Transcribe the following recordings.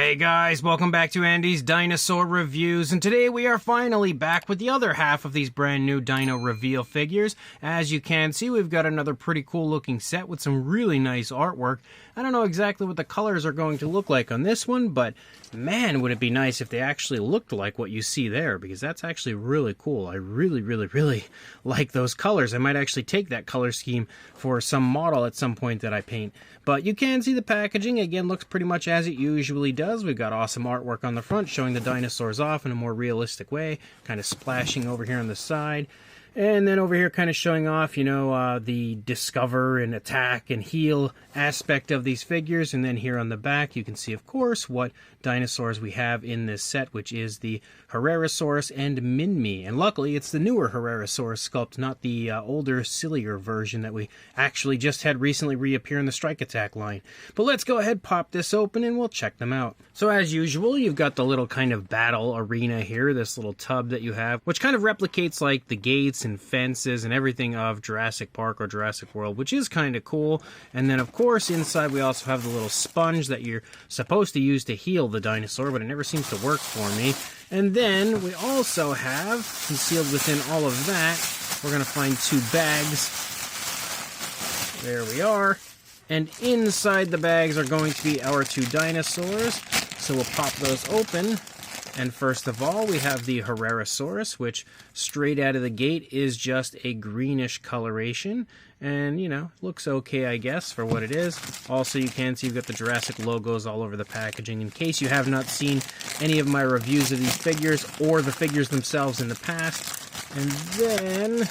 Hey guys, welcome back to Andy's Dinosaur Reviews, and today we are finally back with the other half of these brand new Dino reveal figures. As you can see, we've got another pretty cool looking set with some really nice artwork. I don't know exactly what the colors are going to look like on this one, but man, would it be nice if they actually looked like what you see there, because that's actually really cool. I really like those colors. I might actually take that color scheme for some model at some point that I paint. But you can see the packaging, again, looks pretty much as it usually does. We've got awesome artwork on the front showing the dinosaurs off in a more realistic way, kind of splashing over here on the side. And then over here kind of showing off, the discover and attack and heal aspect of these figures. And then here on the back, you can see, of course, what dinosaurs we have in this set, which is the Herrerasaurus and Minmi. And luckily, it's the newer Herrerasaurus sculpt, not the older, sillier version that we actually just had recently reappear in the Strike Attack line. But let's go ahead, pop this open, and we'll check them out. So as usual, you've got the little kind of battle arena here, this little tub that you have, which kind of replicates like the gates and fences and everything of Jurassic Park or Jurassic World, which is kind of cool. And then, of course, inside we also have the little sponge that you're supposed to use to heal the dinosaur, but it never seems to work for me. And then we also have, concealed within all of that, we're going to find two bags. There we are. And inside the bags are going to be our two dinosaurs. So we'll pop those open. And first of all, we have the Herrerasaurus, which straight out of the gate is just a greenish coloration. And, looks okay, I guess, for what it is. Also, you can see you've got the Jurassic logos all over the packaging. In case you have not seen any of my reviews of these figures or the figures themselves in the past. And then,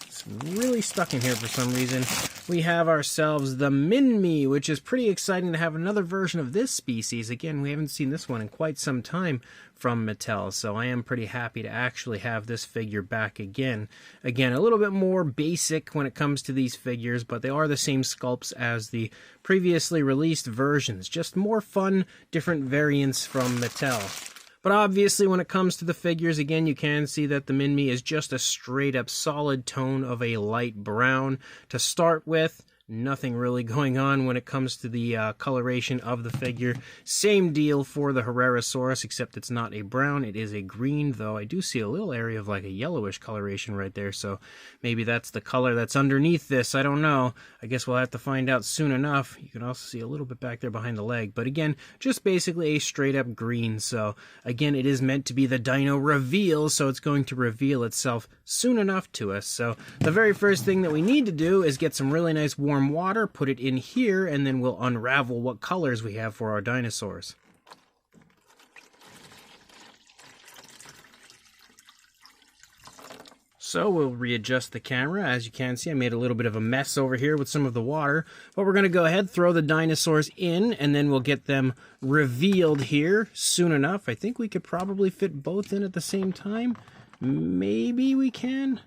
it's really stuck in here for some reason, we have ourselves the Minmi, which is pretty exciting to have another version of this species. Again, we haven't seen this one in quite some time from Mattel, so I am pretty happy to actually have this figure back again. Again, a little bit more basic when it comes to these figures, but they are the same sculpts as the previously released versions. Just more fun, different variants from Mattel. But obviously, when it comes to the figures, again, you can see that the Minmi is just a straight-up solid tone of a light brown to start with. Nothing really going on when it comes to the coloration of the figure. Same deal for the Herrerasaurus, except it's not a brown, it is a green, though I do see a little area of like a yellowish coloration right there, so maybe that's the color that's underneath this, I don't know. I guess we'll have to find out soon enough. You can also see a little bit back there behind the leg, but again, just basically a straight-up green, so again, it is meant to be the Dino reveal, so it's going to reveal itself soon enough to us. So the very first thing that we need to do is get some really nice warm water, put it in here, and then we'll unravel what colors we have for our dinosaurs. So we'll readjust the camera. As you can see, I made a little bit of a mess over here with some of the water, but we're going to go ahead, throw the dinosaurs in, and then we'll get them revealed here soon enough. I think we could probably fit both in at the same time. Maybe we can.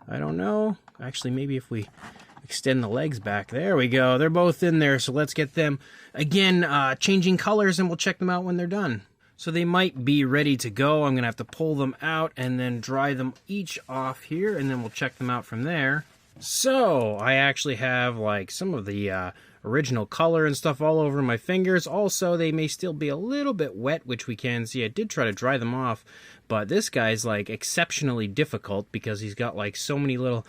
I don't know. Actually, maybe if we extend the legs back. There we go. They're both in there, so let's get them, again, changing colors, and we'll check them out when they're done. So they might be ready to go. I'm going to have to pull them out and then dry them each off here, and then we'll check them out from there. So I actually have, like, some of the original color and stuff all over my fingers. Also, they may still be a little bit wet, which we can see. I did try to dry them off, but this guy's like exceptionally difficult because he's got like so many little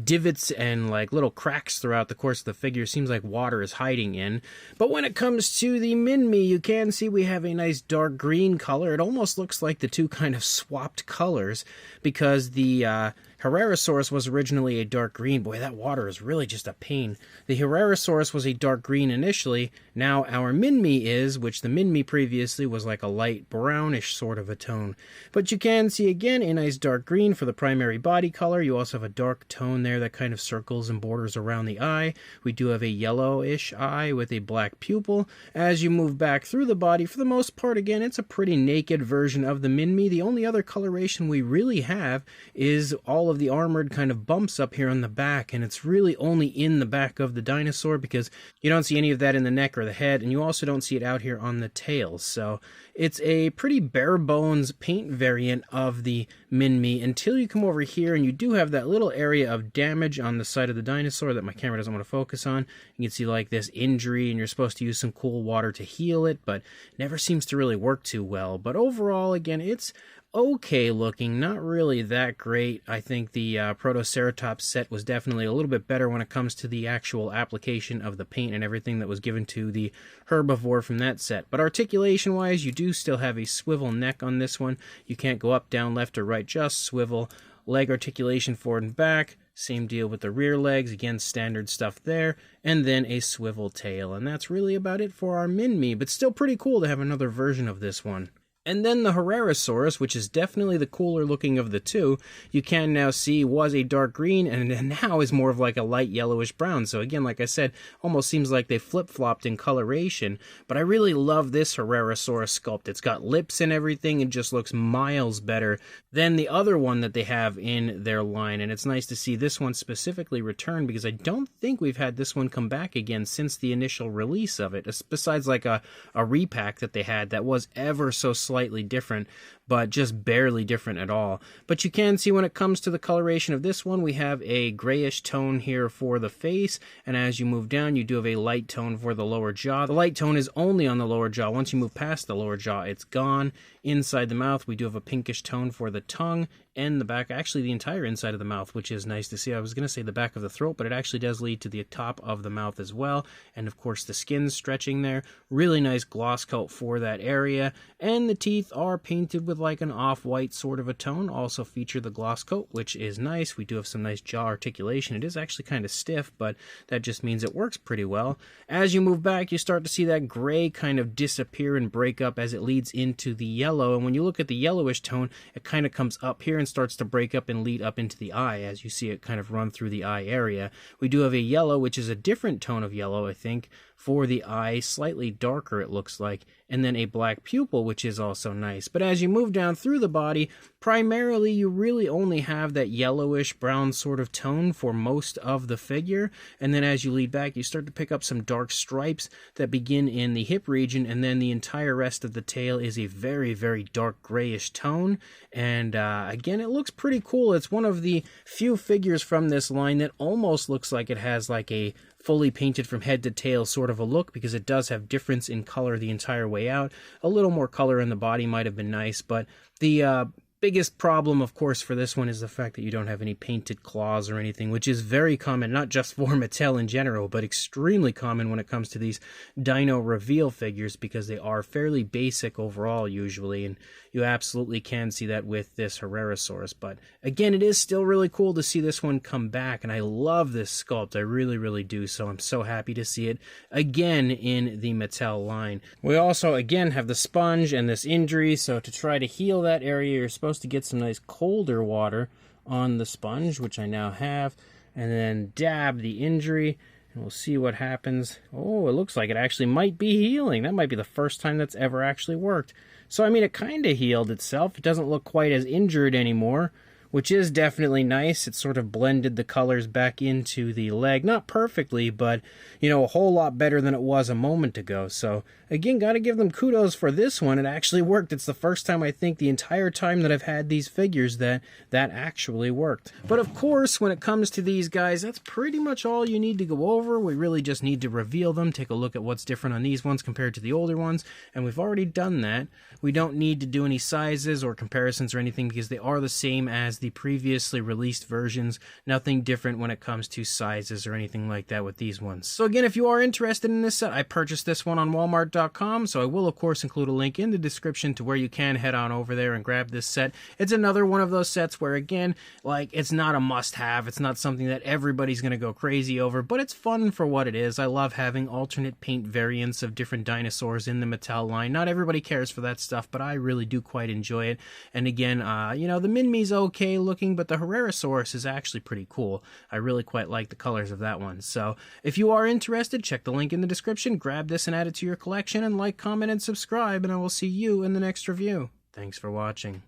divots and like little cracks throughout the course of the figure. Seems like water is hiding in. But when it comes to the Minmi, you can see we have a nice dark green color. It almost looks like the two kind of swapped colors because the Herrerasaurus was originally a dark green. Boy, that water is really just a pain. The Herrerasaurus was a dark green initially. Now our Minmi is, which the Minmi previously was like a light brownish sort of a tone. But you can see again a nice dark green for the primary body color. You also have a dark tone there that kind of circles and borders around the eye. We do have a yellowish eye with a black pupil. As you move back through the body, for the most part, again, it's a pretty naked version of the Minmi. The only other coloration we really have is all all of the armored kind of bumps up here on the back, and it's really only in the back of the dinosaur because you don't see any of that in the neck or the head, and you also don't see it out here on the tail. So it's a pretty bare bones paint variant of the Minmi until you come over here and you do have that little area of damage on the side of the dinosaur that my camera doesn't want to focus on. You can see like this injury, and you're supposed to use some cool water to heal it, but never seems to really work too well. But overall, again, it's okay looking, not really that great. I think the Protoceratops set was definitely a little bit better when it comes to the actual application of the paint and everything that was given to the herbivore from that set. But articulation wise, you do still have a swivel neck on this one. You can't go up, down, left, or right, just swivel. Leg articulation forward and back, same deal with the rear legs, again standard stuff there, and then a swivel tail. And that's really about it for our Minmi, but still pretty cool to have another version of this one. And then the Herrerasaurus, which is definitely the cooler looking of the two, you can now see was a dark green and now is more of like a light yellowish brown. So again, like I said, almost seems like they flip-flopped in coloration. But I really love this Herrerasaurus sculpt. It's got lips and everything. It just looks miles better than the other one that they have in their line. And it's nice to see this one specifically return because I don't think we've had this one come back again since the initial release of it, besides like a repack that they had that was ever so slightly different, but just barely different at all. But you can see when it comes to the coloration of this one, we have a grayish tone here for the face, and as you move down, you do have a light tone for the lower jaw. The light tone is only on the lower jaw. Once you move past the lower jaw, it's gone. Inside the mouth, we do have a pinkish tone for the tongue and the back, actually the entire inside of the mouth, which is nice to see. I was going to say the back of the throat, but it actually does lead to the top of the mouth as well. And of course, the skin's stretching there. Really nice gloss coat for that area. And the teeth are painted with like an off-white sort of a tone. Also feature the gloss coat, which is nice. We do have some nice jaw articulation. It is actually kind of stiff, but that just means it works pretty well. As you move back, you start to see that gray kind of disappear and break up as it leads into the yellow. And when you look at the yellowish tone, it kind of comes up here and starts to break up and lead up into the eye as you see it kind of run through the eye area. We do have a yellow, which is a different tone of yellow, I think, for the eye, slightly darker it looks like, and then a black pupil, which is also nice. But as you move down through the body, primarily you really only have that yellowish brown sort of tone for most of the figure, and then as you lead back, you start to pick up some dark stripes that begin in the hip region, and then the entire rest of the tail is a very, very dark grayish tone, and again, it looks pretty cool. It's one of the few figures from this line that almost looks like it has like a fully painted from head to tail sort of a look, because it does have difference in color the entire way out. A little more color in the body might have been nice, but the biggest problem, of course, for this one is the fact that you don't have any painted claws or anything, which is very common, not just for Mattel in general, but extremely common when it comes to these dino reveal figures, because they are fairly basic overall usually, and you absolutely can see that with this Herrerasaurus. But again, it is still really cool to see this one come back, and I love this sculpt. I really, really do, so I'm so happy to see it again in the Mattel line. We also, again, have the sponge and this injury, so to try to heal that area, you're supposed to get some nice colder water on the sponge, which I now have, and then dab the injury, and we'll see what happens. Oh, it looks like it actually might be healing. That might be the first time that's ever actually worked. So, I mean, it kind of healed itself. It doesn't look quite as injured anymore, which is definitely nice. It sort of blended the colors back into the leg. Not perfectly, but, you know, a whole lot better than it was a moment ago. So, again, got to give them kudos for this one. It actually worked. It's the first time, I think, the entire time that I've had these figures that actually worked. But, of course, when it comes to these guys, that's pretty much all you need to go over. We really just need to reveal them, take a look at what's different on these ones compared to the older ones, and we've already done that. We don't need to do any sizes or comparisons or anything because they are the same as the previously released versions. Nothing different when it comes to sizes or anything like that with these ones. So again, if you are interested in this set, I purchased this one on Walmart.com, so I will of course include a link in the description to where you can head on over there and grab this set. It's another one of those sets where, again, like, it's not a must-have. It's not something that everybody's going to go crazy over, but it's fun for what it is. I love having alternate paint variants of different dinosaurs in the Mattel line. Not everybody cares for that stuff, but I really do quite enjoy it. And again, you know, the Minmi's okay looking, but the Herrerasaurus is actually pretty cool. I really quite like the colors of that one. So if you are interested, check the link in the description, grab this and add it to your collection, and like, comment, and subscribe, and I will see you in the next review. Thanks for watching.